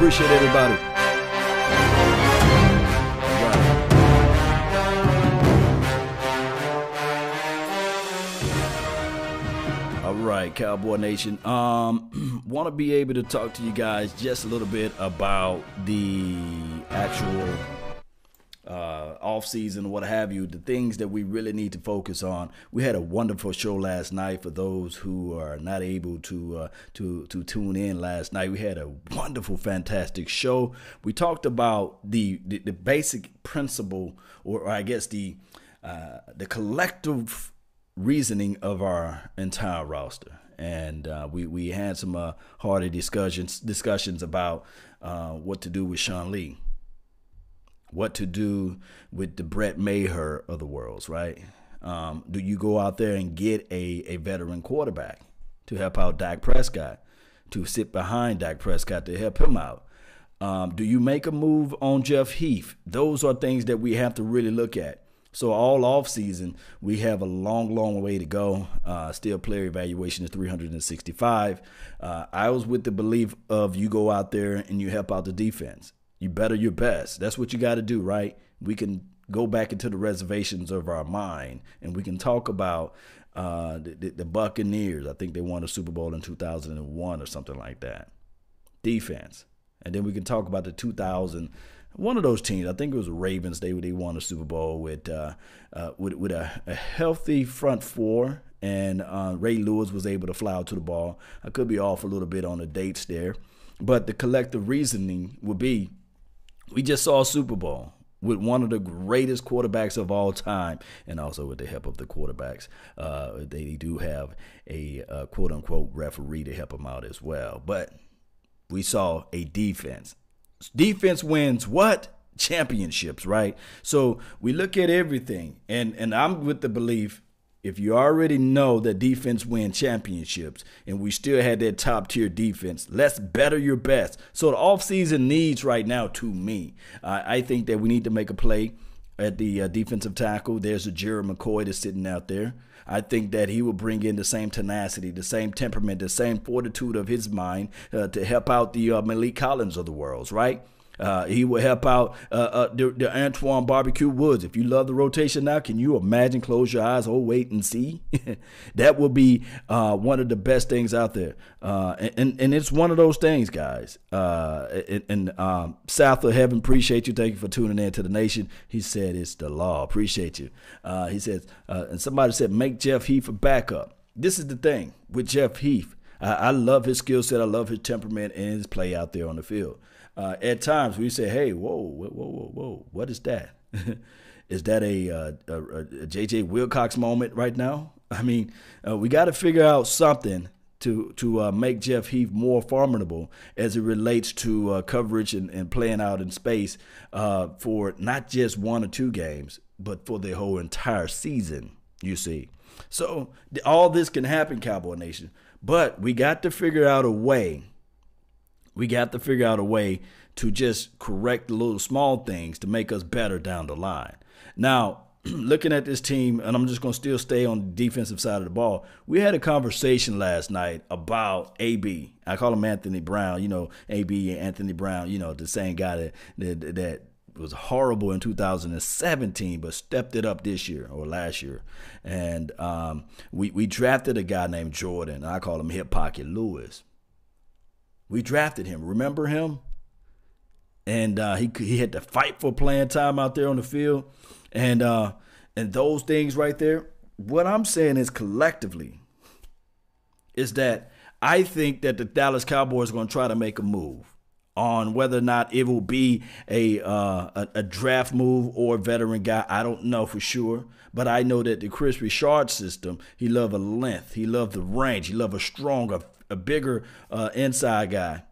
Appreciate everybody. All right, Cowboy Nation. Want to be able to talk to you guys just a little bit about the actual off season, what have you, the things that we really need to focus on. We had a wonderful show last night. For those who are not able to tune in last night, we had a wonderful, fantastic show. We talked about the basic principle, or I guess the collective reasoning of our entire roster, and we had some hearty discussions about what to do with Sean Lee, what to do with the Brett Maher of the worlds, right? Do you go out there and get a veteran quarterback to help out Dak Prescott, to sit behind Dak Prescott to help him out? Do you make a move on Jeff Heath? Those are things that we have to really look at. So all off season, we have a long, long way to go. Still player evaluation is 365. I was with the belief of you go out there and you help out the defense. You better your best. That's what you got to do, right? We can go back into the reservations of our mind, and we can talk about the Buccaneers. I think they won a Super Bowl in 2001 or something like that. Defense. And then we can talk about the 2000. One of those teams, I think it was the Ravens, they won a Super Bowl with a healthy front four, and Ray Lewis was able to fly out to the ball. I could be off a little bit on the dates there, but the collective reasoning would be, we just saw a Super Bowl with one of the greatest quarterbacks of all time, and also with the help of the quarterbacks. They do have a quote-unquote referee to help them out as well. But we saw a defense. Defense wins what? Championships, right? So we look at everything, and I'm with the belief, if you already know that defense wins championships and we still had that top-tier defense, let's better your best. So the offseason needs right now, to me, I think that we need to make a play at the defensive tackle. There's a Jerry McCoy that's sitting out there. I think that he will bring in the same tenacity, the same temperament, the same fortitude of his mind to help out the Malik Collins of the world, right? He will help out the Antoine Barbecue Woods. If you love the rotation now, can you imagine? Close your eyes, wait and see. That will be one of the best things out there. And it's one of those things, guys. South of Heaven, appreciate you. Thank you for tuning in to the nation. He said it's the law. Appreciate you. He says, and somebody said, make Jeff Heath a backup. This is the thing with Jeff Heath. I love his skill set. I love his temperament and his play out there on the field. At times we say, hey, whoa, what is that? Is that a J.J. Wilcox moment right now? I mean, we got to figure out something to make Jeff Heath more formidable as it relates to coverage and playing out in space for not just 1 or 2 games, but for the whole entire season, you see. So all this can happen, Cowboy Nation, but we got to figure out a way. We got to figure out a way to just correct the little small things to make us better down the line. Now, looking at this team, and I'm just going to still stay on the defensive side of the ball, we had a conversation last night about AB. I call him Anthony Brown, AB and Anthony Brown, the same guy that was horrible in 2017, but stepped it up this year or last year. And we drafted a guy named Jordan. I call him Hip Pocket Lewis. We drafted him. Remember him? And he had to fight for playing time out there on the field. And those things right there, what I'm saying is collectively is that I think that the Dallas Cowboys are going to try to make a move on whether or not it will be a draft move or a veteran guy. I don't know for sure. But I know that the Chris Richard system, he loved a length. He loved the range. He loved a stronger, a bigger inside guy.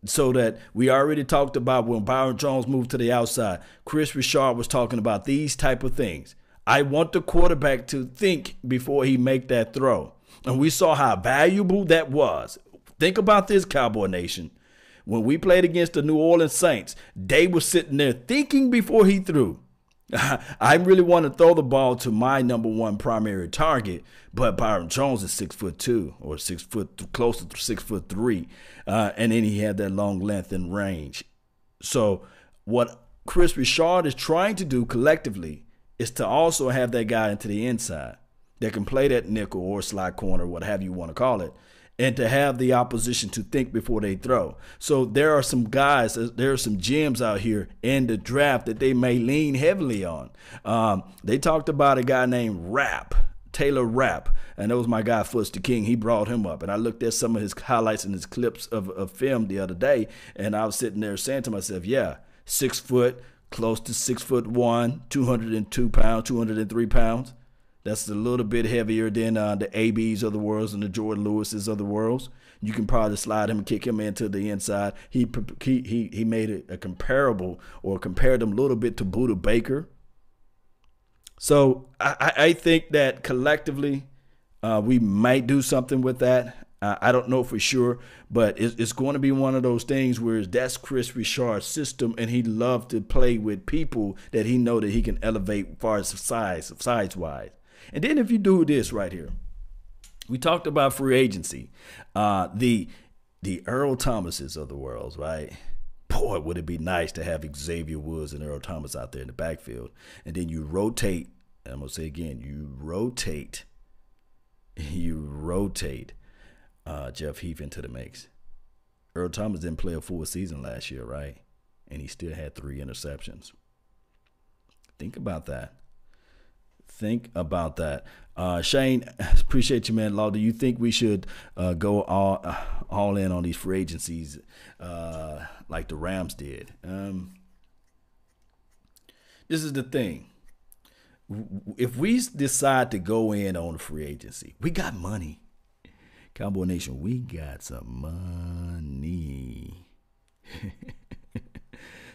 So that we already talked about when Byron Jones moved to the outside. Chris Richard was talking about these type of things. I want the quarterback to think before he make that throw. And we saw how valuable that was. Think about this, Cowboy Nation. When we played against the New Orleans Saints, they were sitting there thinking before he threw. I really want to throw the ball to my number one primary target, but Byron Jones is 6'2" or 6 foot, close to 6'3", and then he had that long length and range. So what Chris Richard is trying to do collectively is to also have that guy into the inside that can play that nickel or slot corner, what have you want to call it, and to have the opposition to think before they throw. So there are some guys, there are some gems out here in the draft that they may lean heavily on. They talked about a guy named Taylor Rapp, and that was my guy, Foots the King. He brought him up, and I looked at some of his highlights and his clips of film the other day, and I was sitting there saying to myself, yeah, 6 foot, close to 6'1", 202 pounds, 203 pounds. That's a little bit heavier than the ABs of the world and the Jordan Lewises of the world. You can probably slide him and kick him into the inside. He made it a comparable or compared him a little bit to Buda Baker. So I think that collectively we might do something with that. I don't know for sure, but it's going to be one of those things where that's Chris Richard's system, and he loves to play with people that he know that he can elevate as far as size-wise. And then if you do this right here, we talked about free agency, the Earl Thomases of the world, right? Boy, would it be nice to have Xavier Woods and Earl Thomas out there in the backfield. And then you rotate, and I'm going to say again, you rotate Jeff Heath into the mix. Earl Thomas didn't play a full season last year, right? And he still had 3 interceptions. Think about that. Shane, appreciate you, man. Law, do you think we should go all in on these free agencies like the Rams did? This is the thing. If we decide to go in on free agency, we got money. Cowboy Nation, we got some money.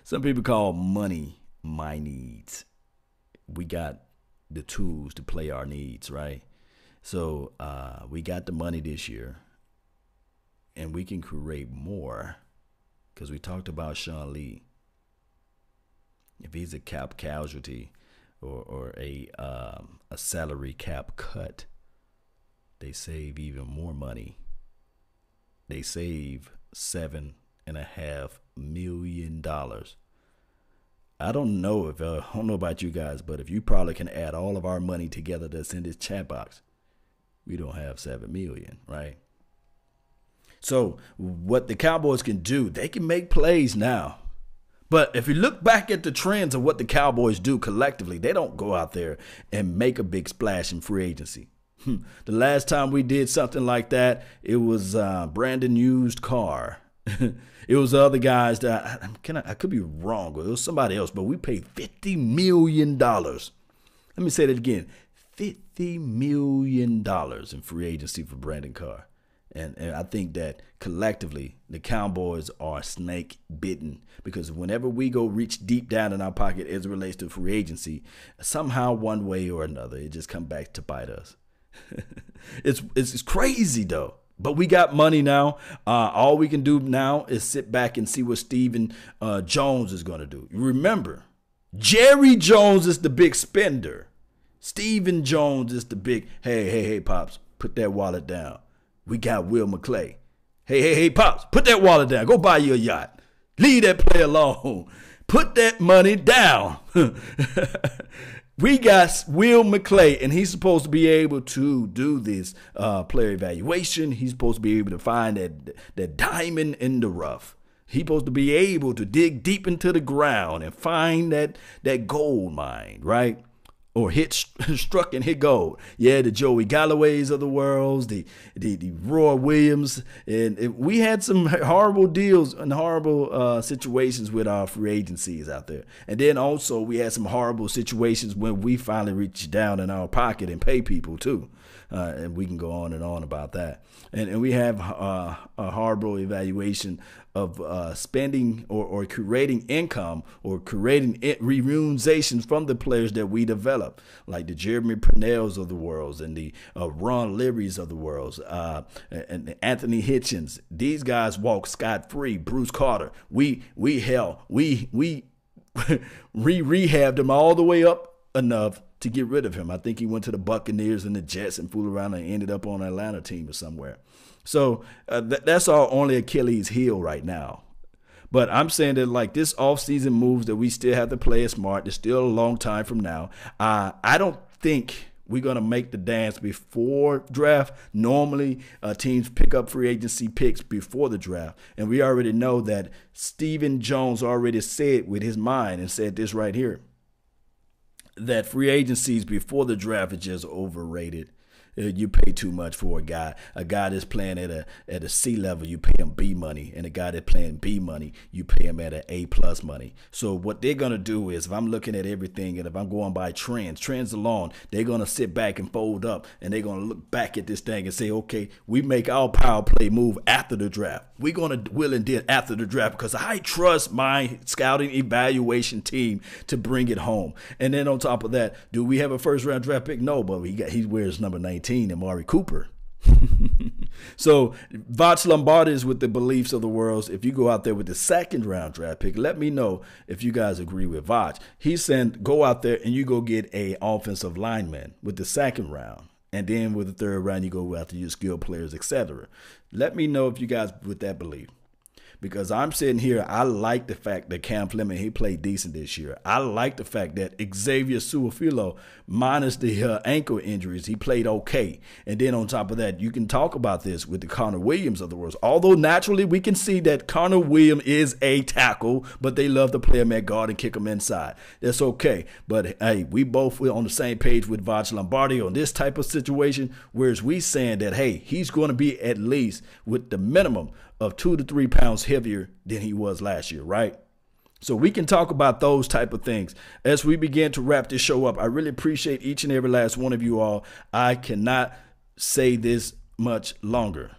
Some people call money my needs. We got the tools to play our needs, right? So we got the money this year, and we can create more because we talked about Sean Lee. If he's a cap casualty or a salary cap cut, they save even more money. They save $7.5 million. I don't know about you guys, but if you probably can add all of our money together that's in this chat box, we don't have $7 million, right? So what the Cowboys can do, they can make plays now. But if you look back at the trends of what the Cowboys do collectively, they don't go out there and make a big splash in free agency. The last time we did something like that, it was Brandon Used Car. It was other guys that I could be wrong, but it was somebody else. But we paid $50 million. Let me say that again: $50 million in free agency for Brandon Carr. And I think that collectively the Cowboys are snake bitten, because whenever we go reach deep down in our pocket as it relates to free agency, somehow one way or another it just comes back to bite us. It's crazy though. But we got money now. All we can do now is sit back and see what Stephen Jones is going to do. Remember, Jerry Jones is the big spender. Stephen Jones is the big, hey, Pops, put that wallet down. We got Will McClay. Hey, Pops, put that wallet down. Go buy you a yacht. Leave that play alone. Put that money down. We got Will McClay, and he's supposed to be able to do this player evaluation. He's supposed to be able to find that diamond in the rough. He's supposed to be able to dig deep into the ground and find that gold mine, right? Or struck and hit gold. Yeah, the Joey Galloways of the world, the Roy Williams. And we had some horrible deals and horrible situations with our free agencies out there. And then also we had some horrible situations when we finally reached down in our pocket and pay people too. And we can go on and on about that. And we have a horrible evaluation of spending or creating income or creating remunerations from the players that we develop, like the Jeremy Purnells of the world and the Ron Learys of the world and Anthony Hitchens. These guys walk scot-free. Bruce Carter. We rehabbed him all the way up enough to get rid of him. I think he went to the Buccaneers and the Jets and fooled around and ended up on an Atlanta team or somewhere. So that's our only Achilles heel right now. But I'm saying that like this offseason moves that we still have to play it smart. There's still a long time from now. I don't think we're going to make the dance before draft. Normally, teams pick up free agency picks before the draft. And we already know that Stephen Jones already said with his mind and said this right here, that free agencies before the draft is just overrated. You pay too much for a guy that's playing at a C level, you pay him B money, and a guy that's playing B money, you pay him at an A plus money. So what they're gonna do is, if I'm looking at everything and if I'm going by trends alone, they're gonna sit back and fold up, and they're gonna look back at this thing and say, okay, we make our power play move after the draft. We're gonna will and did after the draft because I trust my scouting evaluation team to bring it home. And then on top of that, do we have a first round draft pick? No, but he wears number 19. Amari Cooper. So Voch Lombardi is with the beliefs of the world. If you go out there with the second round draft pick, let me know if you guys agree with Voch. He's saying go out there and you go get a offensive lineman with the second round. And then with the third round, you go after your skill players, etc. Let me know if you guys with that belief. Because I'm sitting here, I like the fact that Cam Fleming, he played decent this year. I like the fact that Xavier Su'a-Filo, minus the ankle injuries, he played okay. And then on top of that, you can talk about this with the Connor Williams of the world. Although naturally we can see that Connor Williams is a tackle, but they love to play him at guard and kick him inside. That's okay. But hey, we both were on the same page with Voch Lombardi on this type of situation, whereas we saying that, hey, he's going to be at least with the minimum of 2 to 3 pounds heavier than he was last year, right? So we can talk about those type of things as we begin to wrap this show up. I really appreciate each and every last one of you all. I cannot say this much longer.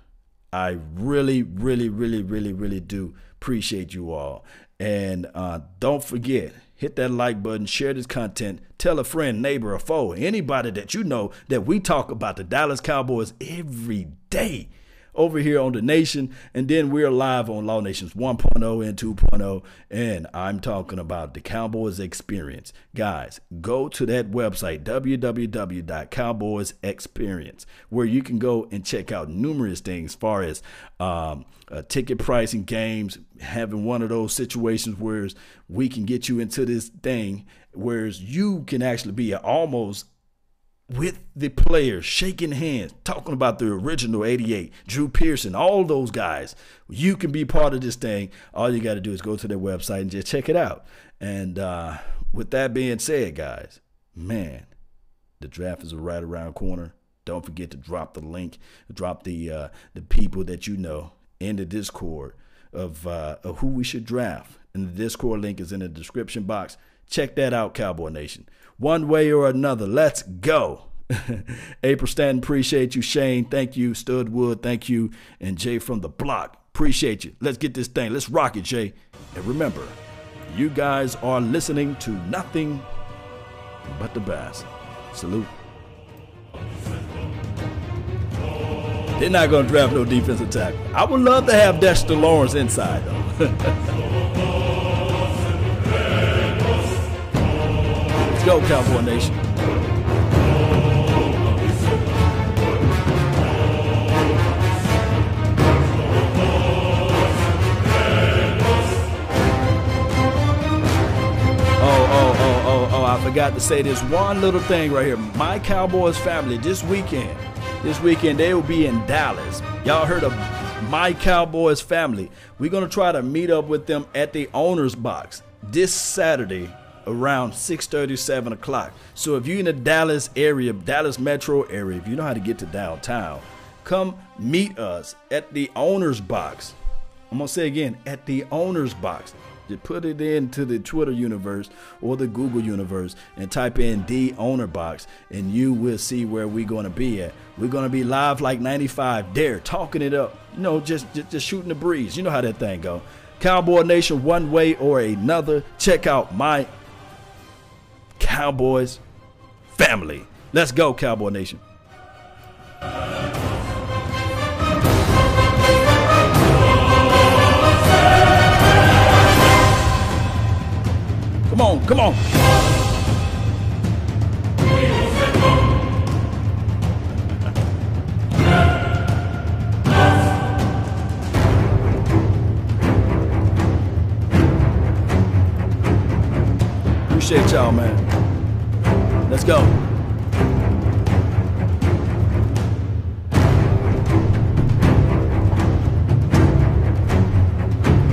I really, really, really, really, really do appreciate you all. And don't forget, hit that like button, share this content, tell a friend, neighbor, or foe, anybody that you know that we talk about the Dallas Cowboys every day over here on The Nation. And then we're live on Law Nations 1.0 and 2.0. And I'm talking about the Cowboys Experience. Guys, go to that website, www.cowboysexperience, where you can go and check out numerous things as far as ticket pricing, games, having one of those situations where we can get you into this thing, whereas you can actually be almost with the players, shaking hands, talking about the original 88, Drew Pearson, all those guys. You can be part of this thing. All you got to do is go to their website and just check it out. And with that being said, guys, man, the draft is right around the corner. Don't forget to drop the link, drop the people that you know in the Discord of who we should draft. And the Discord link is in the description box. Check that out, Cowboy Nation. One way or another, let's go. April Stanton, appreciate you. Shane, thank you. Studwood, thank you. And Jay from the block, appreciate you. Let's get this thing. Let's rock it, Jay. And remember, you guys are listening to nothing but the best. Salute. They're not going to draft no defensive tackle. I would love to have Dexter Lawrence inside, though. Let's go, Cowboy Nation. Oh, I forgot to say this one little thing right here. My Cowboys family this weekend, they will be in Dallas. Y'all heard of My Cowboys family. We're going to try to meet up with them at the owner's box this Saturday around 6:30, 7 o'clock. So if you're in the Dallas area, Dallas metro area, if you know how to get to downtown, come meet us at the owner's box. I'm going to say again, at the owner's box. Just put it into the Twitter universe or the Google universe and type in the owner box, and you will see where we're going to be at. We're going to be live like 95 there, talking it up, you know, just shooting the breeze. You know how that thing go. Cowboy Nation, one way or another. Check out My Cowboys family. Let's go, Cowboy Nation. Come on. Appreciate y'all, man. Let's go.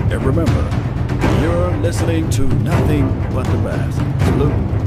And remember, you're listening to nothing but the best. Salute.